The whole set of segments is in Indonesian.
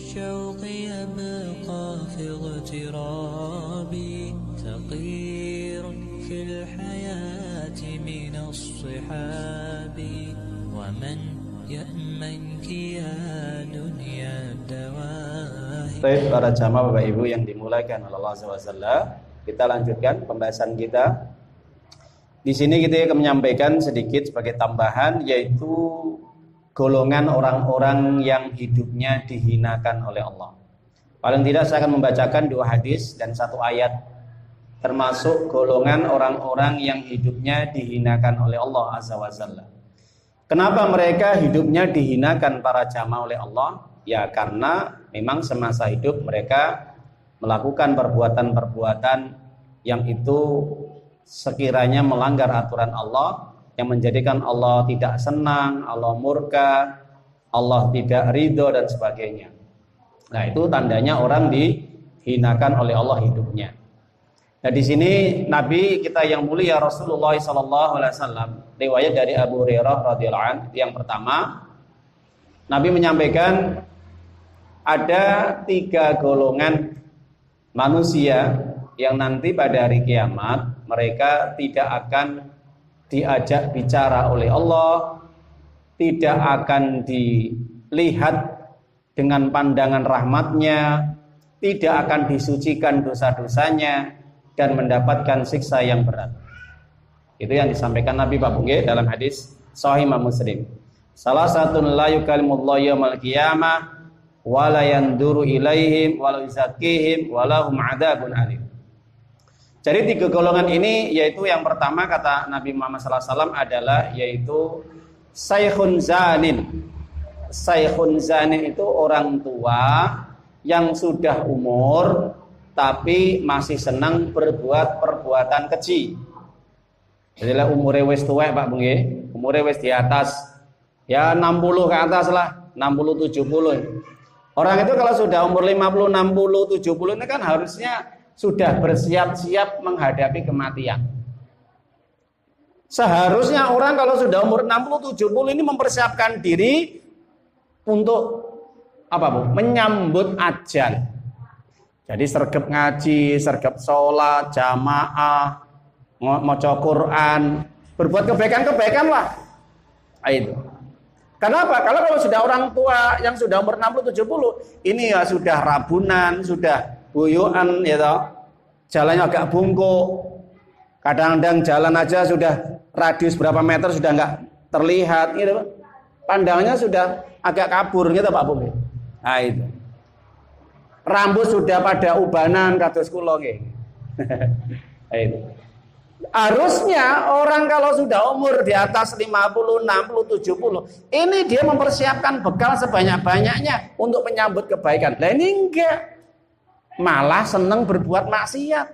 الشوق يبقى في اغترابي تقير في الحياة من الصحاب ومن يأمنك يا دنيا الدواهي. Baik para jamaah Bapak Ibu yang dimuliakan oleh Allah SWT, kita lanjutkan pembahasan kita. Di sini kita akan menyampaikan sedikit sebagai tambahan, yaitu golongan orang-orang yang hidupnya dihinakan oleh Allah. Paling tidak saya akan membacakan 2 hadis dan 1 ayat, termasuk golongan orang-orang yang hidupnya dihinakan oleh Allah Azza wa Jalla. Kenapa mereka hidupnya dihinakan para jamaah oleh Allah? Ya karena memang semasa hidup mereka melakukan perbuatan-perbuatan yang itu sekiranya melanggar aturan Allah, yang menjadikan Allah tidak senang, Allah murka, Allah tidak ridho dan sebagainya. Nah, itu tandanya orang dihinakan oleh Allah hidupnya. Nah, di sini Nabi kita yang mulia Rasulullah SAW, riwayat dari Abu Hurairah radhiyallahu anhu, yang pertama, Nabi menyampaikan ada 3 golongan manusia yang nanti pada hari kiamat mereka tidak akan diajak bicara oleh Allah, tidak akan dilihat dengan pandangan rahmatnya, tidak akan disucikan dosa-dosanya, dan mendapatkan siksa yang berat. Itu yang disampaikan Nabi Pak Bungge dalam hadis Sahih Imam Muslim. Salah satu la yukallimullahu yaumil qiyamah wa la yanduru ilaihim wa la yuzakkihim wa lahum adzabun alim. Jadi 3 golongan ini, yaitu yang pertama kata Nabi Muhammad SAW adalah yaitu Saikhun Zanin. Saikhun Zanin itu orang tua yang sudah umur tapi masih senang berbuat perbuatan keji. Jadilah umure wis tuwek Pak Bung, umure wis di atas ya 60 ke atas lah, 60 70. Orang itu kalau sudah umur 50, 60, 70 ini kan harusnya sudah bersiap-siap menghadapi kematian. Seharusnya orang kalau sudah umur 60, 70 ini mempersiapkan diri untuk apa Bu? Menyambut ajal. Jadi sergap ngaji, sergap sholat, jamaah, maca Quran, berbuat kebaikan-kebaikan lah. Itu. Kenapa? Kalau sudah orang tua yang sudah umur 60, 70, ini ya sudah rabunan, sudah buyuan ya toh. Jalannya agak bungkuk. Kadang-kadang jalan aja sudah radius berapa meter sudah enggak terlihat gitu. Pandangannya sudah agak kabur gitu Pak Bung. Nah itu. Rambut sudah pada ubanan kados kula nggih. Itu. Harusnya orang kalau sudah umur di atas 50, 60, 70, ini dia mempersiapkan bekal sebanyak-banyaknya untuk menyambut kebaikan. Lah ini enggak. Malah senang berbuat maksiat.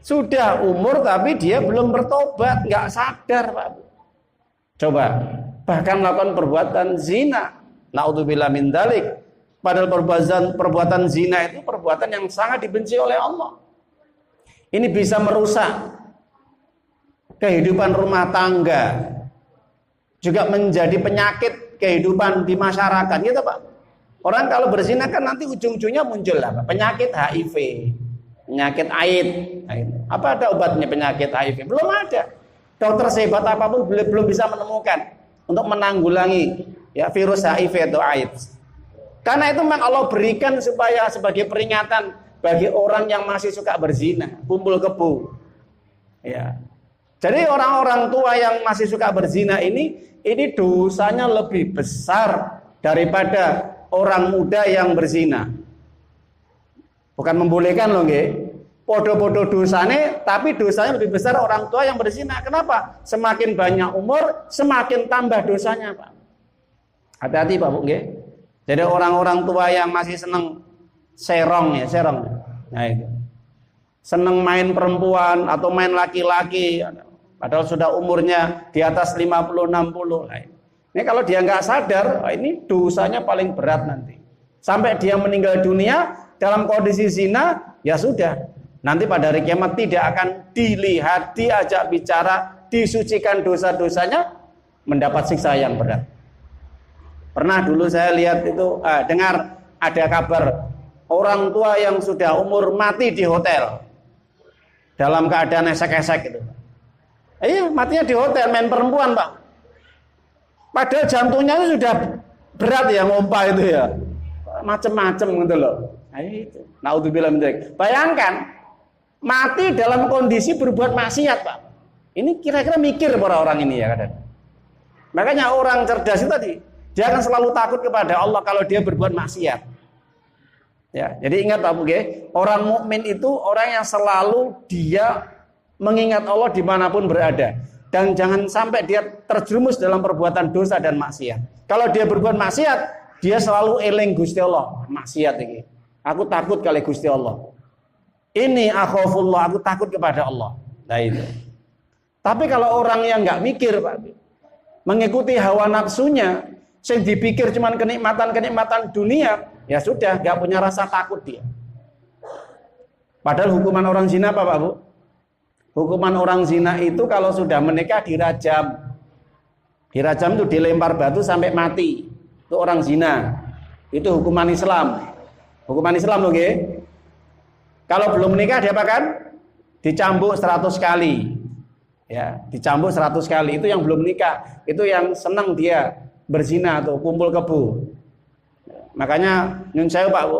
Sudah umur tapi dia belum bertobat, enggak sadar, Pak. Coba, bahkan melakukan perbuatan zina. Naudzubillah min dzalik. Padahal perbuatan zina itu perbuatan yang sangat dibenci oleh Allah. Ini bisa merusak kehidupan rumah tangga, juga menjadi penyakit kehidupan di masyarakat, gitu Pak. Orang kalau berzina kan nanti ujung-ujungnya muncul apa? Penyakit HIV, penyakit AIDS. Apa ada obatnya penyakit HIV? Belum ada. Dokter sehebat apapun belum bisa menemukan untuk menanggulangi ya virus HIV atau AIDS. Karena itu memang Allah berikan supaya sebagai peringatan bagi orang yang masih suka berzina, kumpul kebo. Ya. Jadi orang-orang tua yang masih suka berzina ini dosanya lebih besar daripada orang muda yang berzina. Bukan membolehkan loh nggih. Podo-podo dosane, tapi dosanya lebih besar orang tua yang berzina. Kenapa? Semakin banyak umur, semakin tambah dosanya, Pak. Hati-hati Pak Bu nggih. Jadi orang-orang tua yang masih seneng serong. Nah itu. Seneng main perempuan atau main laki-laki, padahal sudah umurnya di atas 50-60. Nah, ini kalau dia nggak sadar, ini dosanya paling berat nanti. Sampai dia meninggal dunia dalam kondisi zina, ya sudah. Nanti pada hari kiamat tidak akan dilihat, diajak bicara, disucikan dosa-dosanya, mendapat siksa yang berat. Pernah dulu saya lihat itu, dengar ada kabar orang tua yang sudah umur mati di hotel dalam keadaan esek-esek gitu. Iya, matinya di hotel, main perempuan, Pak. Padahal jantungnya itu sudah berat ya ngompa itu ya. Macem-macem gitu loh. Nah, itu. Naudzubillah min dzalik. Bayangkan mati dalam kondisi berbuat maksiat, Pak. Ini kira-kira mikir para orang ini ya kadang. Makanya orang cerdas itu tadi, dia akan selalu takut kepada Allah kalau dia berbuat maksiat. Ya, jadi ingat Pak Buge, orang mukmin itu orang yang selalu dia mengingat Allah dimanapun berada, dan jangan sampai dia terjerumus dalam perbuatan dosa dan maksiat. Kalau dia berbuat maksiat, dia selalu eling Gusti Allah. Maksiat ini, aku takut kali Gusti Allah. Ini akhafullah, aku takut kepada Allah. Nah itu. Tapi kalau orang yang nggak mikir, Pak, mengikuti hawa nafsunya, yang dipikir cuman kenikmatan dunia, ya sudah, nggak punya rasa takut dia. Padahal hukuman orang zina apa, Pak Bu? Hukuman orang zina itu kalau sudah menikah dirajam. Dirajam itu dilempar batu sampai mati. Itu orang zina. Itu hukuman Islam. Hukuman Islam loh, okay? Kalau belum menikah diapakan? Dicambuk 100 kali. Ya, dicambuk 100 kali. Itu yang belum menikah. Itu yang senang dia berzina atau kumpul kebo. Makanya nyun sewu Pak Bu,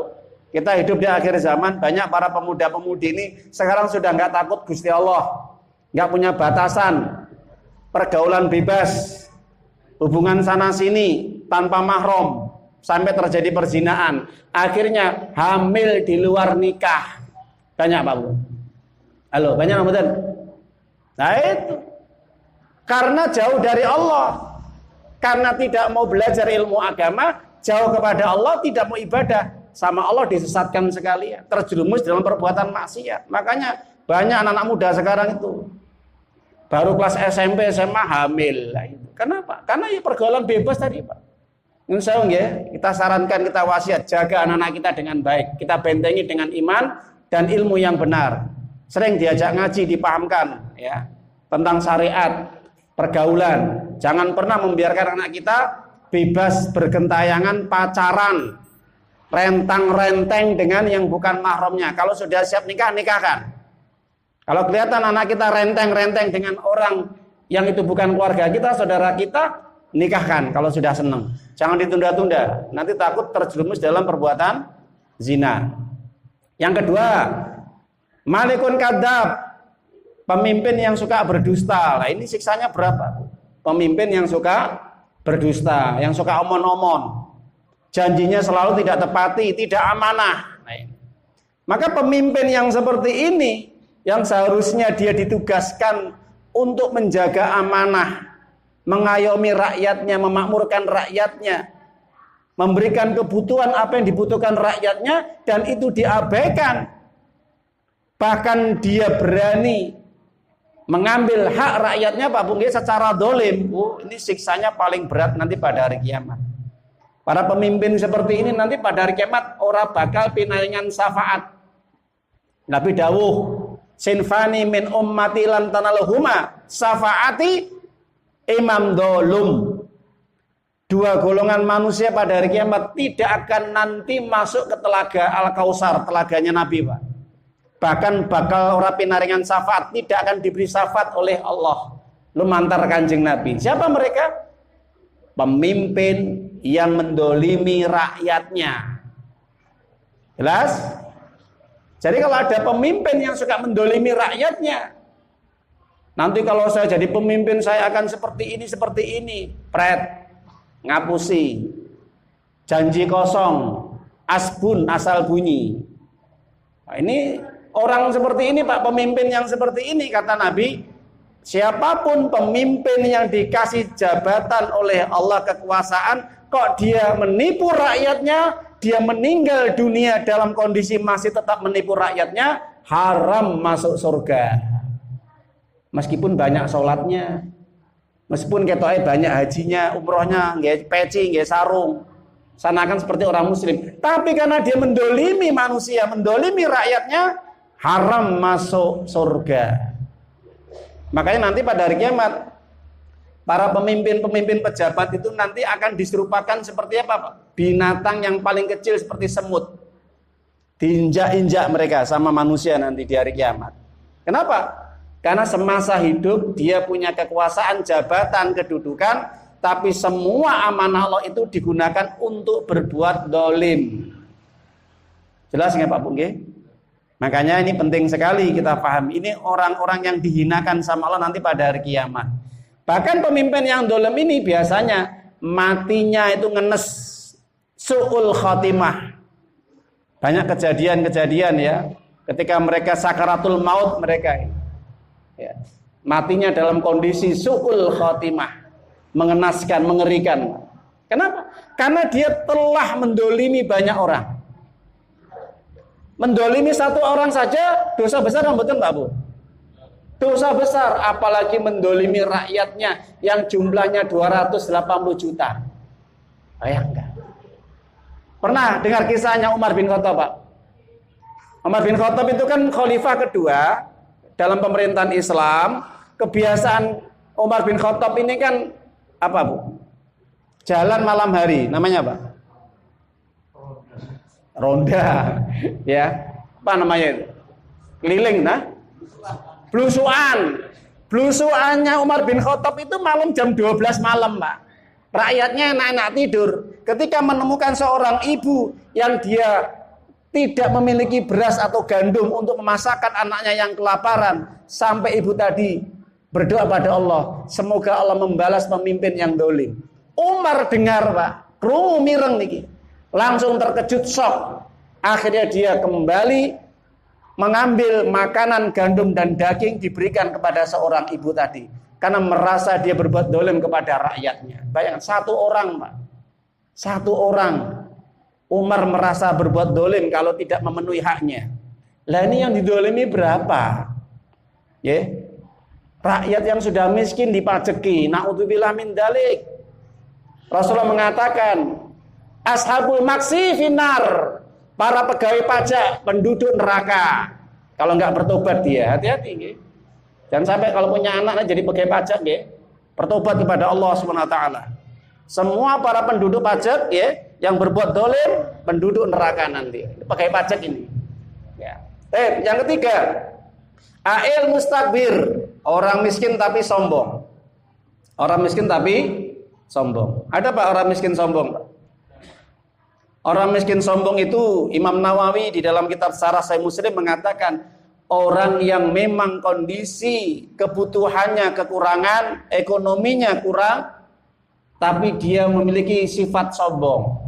kita hidup di akhir zaman, banyak para pemuda-pemudi ini sekarang sudah nggak takut Gusti Allah, nggak punya batasan, pergaulan bebas, hubungan sana sini tanpa mahram, sampai terjadi perzinaan, akhirnya hamil di luar nikah. Banyak Pak Bu. Halo, banyak Ramadan. Nah itu karena jauh dari Allah, karena tidak mau belajar ilmu agama, jauh kepada Allah, tidak mau ibadah sama Allah, disesatkan sekalian, terjerumus dalam perbuatan maksiat. Makanya banyak anak-anak muda sekarang itu baru kelas SMP, SMA hamil. Kenapa? Karena ya pergaulan bebas tadi, Pak. Insya Allah ya, kita sarankan, kita wasiat, jaga anak-anak kita dengan baik, kita bentengi dengan iman dan ilmu yang benar. Sering diajak ngaji, dipahamkan ya tentang syariat, pergaulan. Jangan pernah membiarkan anak kita bebas bergentayangan, pacaran, rentang-renteng dengan yang bukan mahramnya. Kalau sudah siap nikah, nikahkan. Kalau kelihatan anak kita renteng-renteng dengan orang yang itu bukan keluarga kita, saudara kita, nikahkan kalau sudah senang. Jangan ditunda-tunda, nanti takut terjerumus dalam perbuatan zina. Yang kedua, malikun kadzab, pemimpin yang suka berdusta. Nah, ini siksanya berapa? Pemimpin yang suka berdusta, yang suka omon-omon, janjinya selalu tidak tepati, tidak amanah. Nah, maka pemimpin yang seperti ini, yang seharusnya dia ditugaskan untuk menjaga amanah, mengayomi rakyatnya, memakmurkan rakyatnya, memberikan kebutuhan apa yang dibutuhkan rakyatnya, dan itu diabaikan. Bahkan dia berani mengambil hak rakyatnya, Pak Bung, secara dolim. Ini siksanya paling berat nanti pada hari kiamat. Para pemimpin seperti ini nanti pada hari kiamat ora bakal pinaringan syafaat. Nabi dawuh, sinfani min ummati lan tanaluhuma syafaati imam dolum. Dua golongan manusia pada hari kiamat tidak akan nanti masuk ke telaga Al-Kausar, telaganya Nabi, Pak. Bahkan bakal ora pinaringan syafaat, tidak akan diberi syafaat oleh Allah lumantar Kanjeng Nabi. Siapa mereka? Pemimpin yang mendolimi rakyatnya. Jelas? Jadi kalau ada pemimpin yang suka mendolimi rakyatnya, nanti kalau saya jadi pemimpin saya akan seperti ini, pret, ngapusi, janji kosong, asbun, asal bunyi. Nah, ini orang seperti ini, Pak, pemimpin yang seperti ini, kata Nabi, siapapun pemimpin yang dikasih jabatan oleh Allah, kekuasaan, kok dia menipu rakyatnya, dia meninggal dunia dalam kondisi masih tetap menipu rakyatnya, haram masuk surga. Meskipun banyak sholatnya, meskipun ketoknya banyak hajinya, umrohnya, nggak peci, nggak sarung, sanakan seperti orang muslim, tapi karena dia mendolimi manusia, mendolimi rakyatnya, haram masuk surga. Makanya nanti pada hari kiamat para pemimpin-pemimpin pejabat itu nanti akan diserupakan seperti apa, Pak? Binatang yang paling kecil seperti semut. Diinjak-injak mereka sama manusia nanti di hari kiamat. Kenapa? Karena semasa hidup dia punya kekuasaan, jabatan, kedudukan, tapi semua amanah Allah itu digunakan untuk berbuat dolim. Jelas nggak Pak Bung? Makanya ini penting sekali kita paham. Ini orang-orang yang dihinakan sama Allah nanti pada hari kiamat. Bahkan pemimpin yang dolim ini biasanya matinya itu ngenes, su'ul khotimah. Banyak kejadian-kejadian ya, ketika mereka sakaratul maut mereka ya, matinya dalam kondisi su'ul khotimah, mengenaskan, mengerikan. Kenapa? Karena dia telah mendolimi banyak orang. Mendolimi satu orang saja dosa besar, betul Pak Bu? Dosa besar, apalagi mendolimi rakyatnya yang jumlahnya 280 juta. Bayangkan. Pernah dengar kisahnya Umar bin Khattab, Pak? Umar bin Khattab itu kan khalifah kedua dalam pemerintahan Islam. Kebiasaan Umar bin Khattab ini kan apa, Bu? Jalan malam hari, namanya apa? Ronda. Ya. Apa namanya itu? Keliling, nah? Blusuan. Blusuannya Umar bin Khattab itu malam jam 12 malam, Pak. Rakyatnya enak-enak tidur. Ketika menemukan seorang ibu yang dia tidak memiliki beras atau gandum untuk memasakkan anaknya yang kelaparan, sampai ibu tadi berdoa pada Allah, semoga Allah membalas pemimpin yang dolim. Umar dengar, Pak, krungu mireng niki. Langsung terkejut, shock. Akhirnya dia kembali mengambil makanan gandum dan daging diberikan kepada seorang ibu tadi, karena merasa dia berbuat dolim kepada rakyatnya. Bayangkan, satu orang, Pak, satu orang Umar merasa berbuat dolim kalau tidak memenuhi haknya. Lah ini yang didolimi berapa? Ya, rakyat yang sudah miskin dipajeki. Na'udzubillah min dalik. Rasulullah mengatakan, ashabul maksi finar, para pegawai pajak, penduduk neraka. Kalau nggak bertobat dia, hati-hati. Jangan sampai kalau punya anak jadi pegawai pajak, bertobat kepada Allah SWT. Semua para penduduk pajak yang berbuat dolim, penduduk neraka nanti. Pegawai pajak ini. Ya. Yang ketiga, ail mustakbir, orang miskin tapi sombong. Orang miskin tapi sombong. Ada Pak orang miskin sombong, Pak? Orang miskin sombong itu Imam Nawawi di dalam kitab Syarah Sahih Muslim mengatakan orang yang memang kondisi kebutuhannya kekurangan, ekonominya kurang, tapi dia memiliki sifat sombong.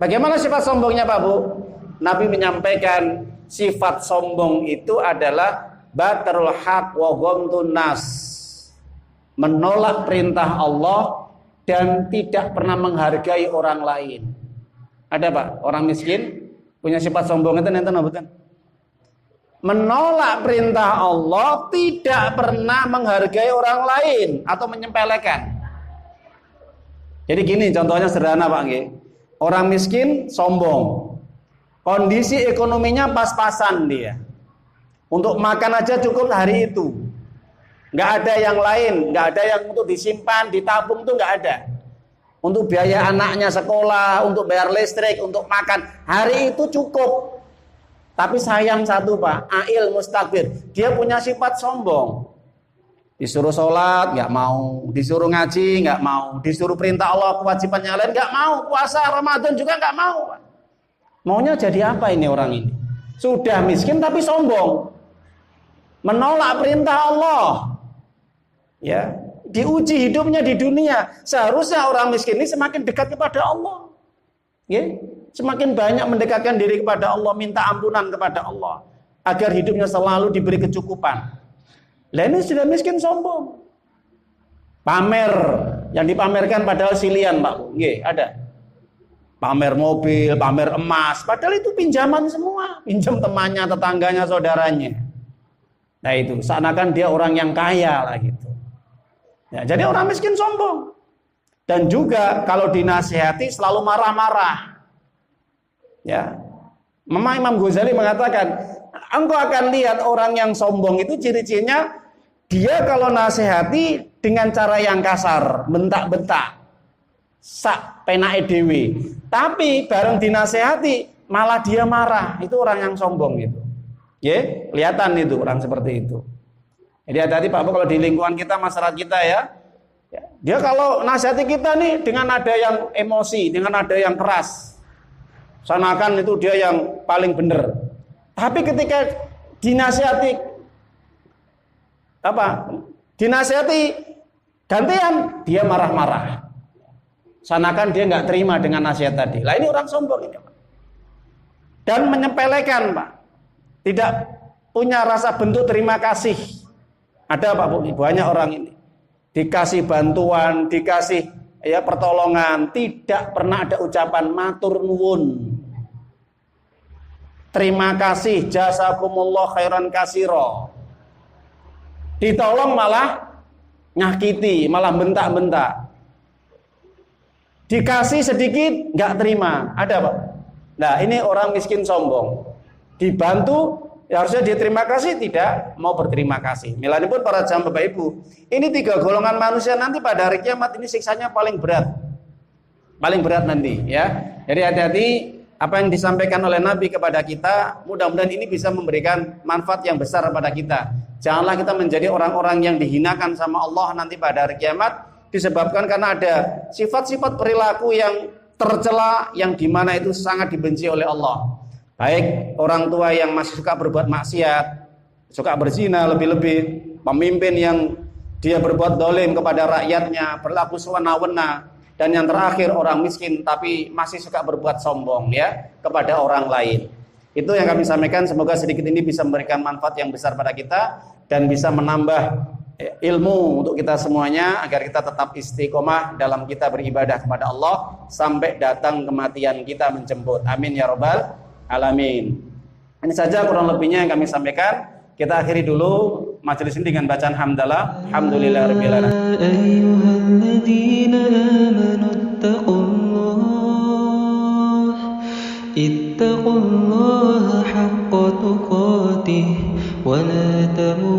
Bagaimana sifat sombongnya Pak Bu? Nabi menyampaikan sifat sombong itu adalah batarul haq wa ghamtun nas, menolak perintah Allah dan tidak pernah menghargai orang lain. Ada Pak, orang miskin punya sifat sombong itu nenten betul. Menolak perintah Allah, tidak pernah menghargai orang lain atau menyepelekan. Jadi gini contohnya sederhana Pak nggih. Orang miskin sombong. Kondisi ekonominya pas-pasan dia. Untuk makan aja cukup hari itu. Nggak ada yang lain, nggak ada yang untuk disimpan, ditabung tuh nggak ada. Untuk biaya anaknya sekolah, untuk bayar listrik, untuk makan, hari itu cukup. Tapi sayang satu Pak, ail mustakbir, dia punya sifat sombong. Disuruh sholat nggak mau, disuruh ngaji nggak mau, disuruh perintah Allah kewajiban yang lain nggak mau, puasa Ramadan juga nggak mau, Pak. Maunya jadi apa ini orang ini? Sudah miskin tapi sombong, menolak perintah Allah. Ya, diuji hidupnya di dunia. Seharusnya orang miskin ini semakin dekat kepada Allah. Ya, semakin banyak mendekatkan diri kepada Allah, minta ampunan kepada Allah agar hidupnya selalu diberi kecukupan. Lah ini sudah miskin sombong. Pamer, yang dipamerkan padahal silian, Pak. Nggih, ada. Pamer mobil, pamer emas, padahal itu pinjaman semua, pinjam temannya, tetangganya, saudaranya. Nah itu, seakan-akan dia orang yang kaya lah gitu. Ya, jadi orang miskin sombong. Dan juga kalau dinasihati selalu marah-marah. Ya. Imam Ghazali mengatakan, engkau akan lihat orang yang sombong itu ciri-cirinya dia kalau nasihati dengan cara yang kasar, bentak-bentak, sak penake dhewe. Tapi bareng dinasehati malah dia marah. Itu orang yang sombong itu. Ya, kelihatan itu orang seperti itu. Jadi hati-hati Pak Bu kalau di lingkungan kita, masyarakat kita ya. Dia kalau nasihati kita nih dengan nada yang emosi, dengan nada yang keras. Sanakan itu dia yang paling benar. Tapi ketika dinasihati gantian, dia marah-marah. Sanakan dia nggak terima dengan nasihat tadi. Lah ini orang sombong ini, Pak. Dan menyepelekan, Pak. Tidak punya rasa bentuk terima kasih. Ada Pak Bu, banyak orang ini. Dikasih bantuan, dikasih pertolongan, tidak pernah ada ucapan matur nuwun. Terima kasih, jazakumullah khairan kasiro. Ditolong malah nyakiti, malah bentak-bentak. Dikasih sedikit nggak terima, ada Pak. Nah ini orang miskin sombong. Dibantu ya harusnya dia terima kasih, tidak mau berterima kasih. Milani pun para jamaah Bapak Ibu, ini 3 golongan manusia nanti pada hari kiamat ini siksanya paling berat nanti ya. Jadi hati-hati apa yang disampaikan oleh Nabi kepada kita, mudah-mudahan ini bisa memberikan manfaat yang besar kepada kita. Janganlah kita menjadi orang-orang yang dihinakan sama Allah nanti pada hari kiamat disebabkan karena ada sifat-sifat perilaku yang tercela yang dimana itu sangat dibenci oleh Allah. Baik orang tua yang masih suka berbuat maksiat, suka berzina lebih-lebih, pemimpin yang dia berbuat dolim kepada rakyatnya, berlaku sewenang-wenang, dan yang terakhir orang miskin tapi masih suka berbuat sombong ya kepada orang lain. Itu yang kami sampaikan, semoga sedikit ini bisa memberikan manfaat yang besar pada kita dan bisa menambah ilmu untuk kita semuanya agar kita tetap istiqomah dalam kita beribadah kepada Allah sampai datang kematian kita menjemput. Amin ya rabbal alamin. Ini saja kurang lebihnya yang kami sampaikan. Kita akhiri dulu majelis ini dengan bacaan hamdalah. Alhamdulillahirabbil alamin. Ayyuhalladzina amanu ittaqullaha haqqa tuqatih wa la tamutunna